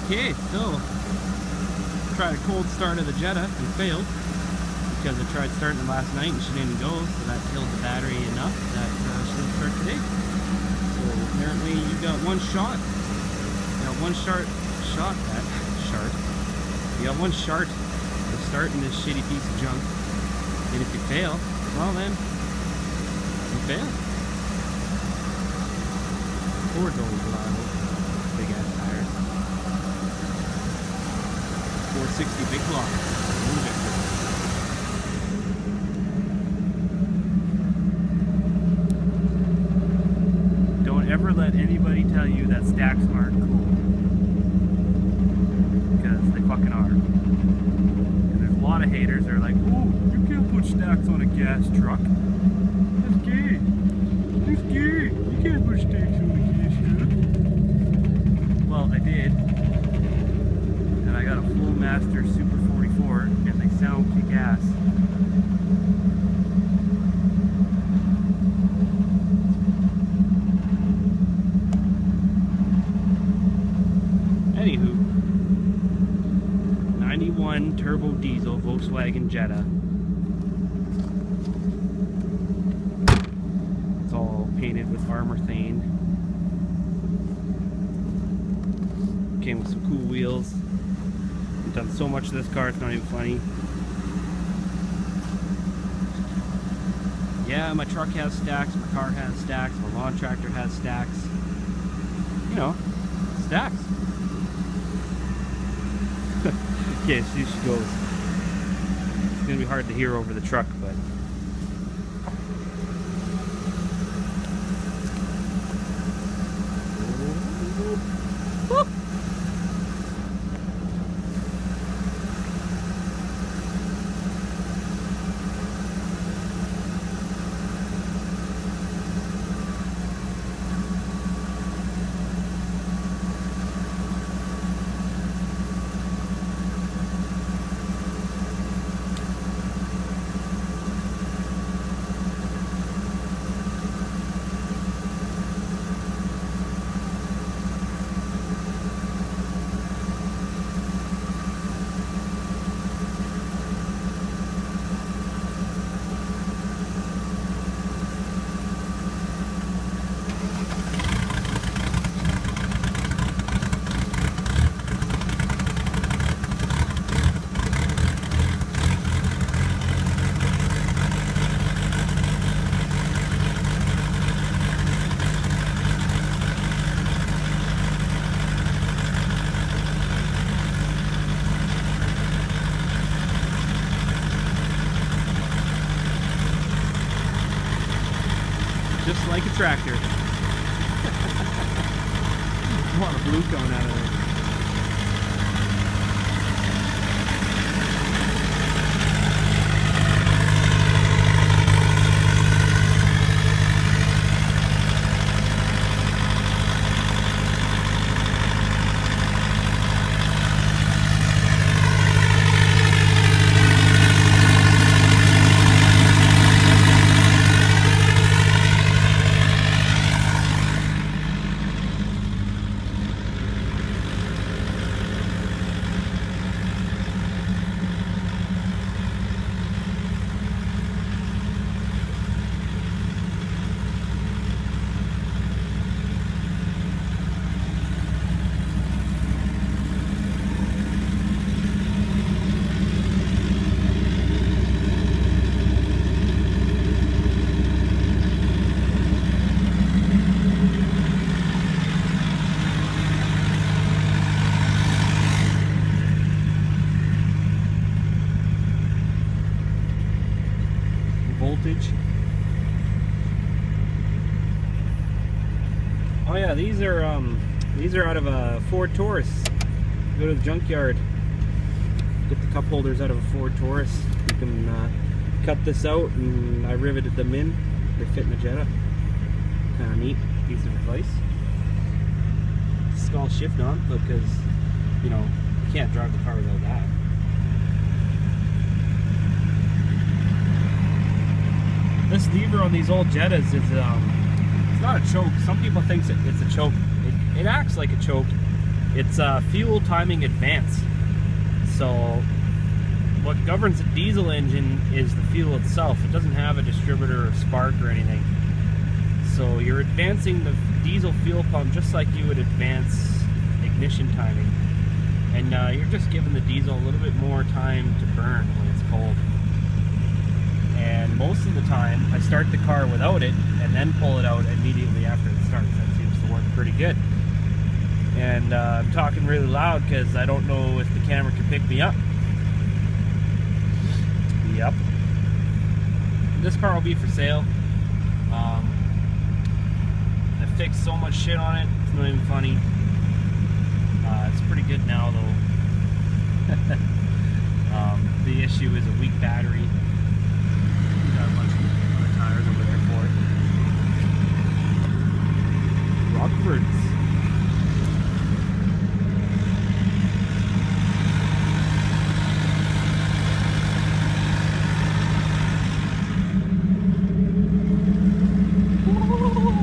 Okay, so tried a cold start of the Jetta and failed because I tried starting it last night and she didn't go, so that killed the battery enough that she didn't start today. So apparently you got one shot. You got one shot at shart. You got one shot of starting this shitty piece of junk. And if you fail, well then you fail. Ford's always reliable. Big ass tires. 460 big block. Don't ever let anybody tell you that stacks aren't cool. Because they fucking are. And there's a lot of haters that are like, oh, you can't put stacks on a gas truck. That's gay. That's gay. You can't put stacks on a gas truck. Well, I did. And I got a full master Super 44 and they sound kick-ass. Anywho, 91 turbo diesel Volkswagen Jetta. It's all painted with armorthane. Came with some cool wheels. I've done so much to this car, it's not even funny. Yeah, my truck has stacks, my car has stacks, my lawn tractor has stacks. You know, stacks. Okay, so she goes. It's gonna be hard to hear over the truck, but whoop. Just like a tractor. A lot of blue coming out of there. Voltage. Oh yeah, these are out of a Ford Taurus. Go to the junkyard, get the cup holders out of a Ford Taurus. You can cut this out, and I riveted them in. They fit in the Jetta. Kind of neat piece of advice. Skull shift on because you know you can't drive the car without that. This lever on these old Jettas is it's not a choke. Some people think it's a choke. It acts like a choke, It's fuel timing advance. So what governs a diesel engine is the fuel itself. It doesn't have a distributor or spark or anything. So you're advancing the diesel fuel pump just like you would advance ignition timing. And you're just giving the diesel a little bit more time to burn when it's cold. And most of the time, I start the car without it and then pull it out immediately after it starts. That seems to work pretty good. And I'm talking really loud because I don't know if the camera can pick me up. Yep. This car will be for sale. I fixed so much shit on it, it's not even funny. It's pretty good now though. The issue is a weak battery.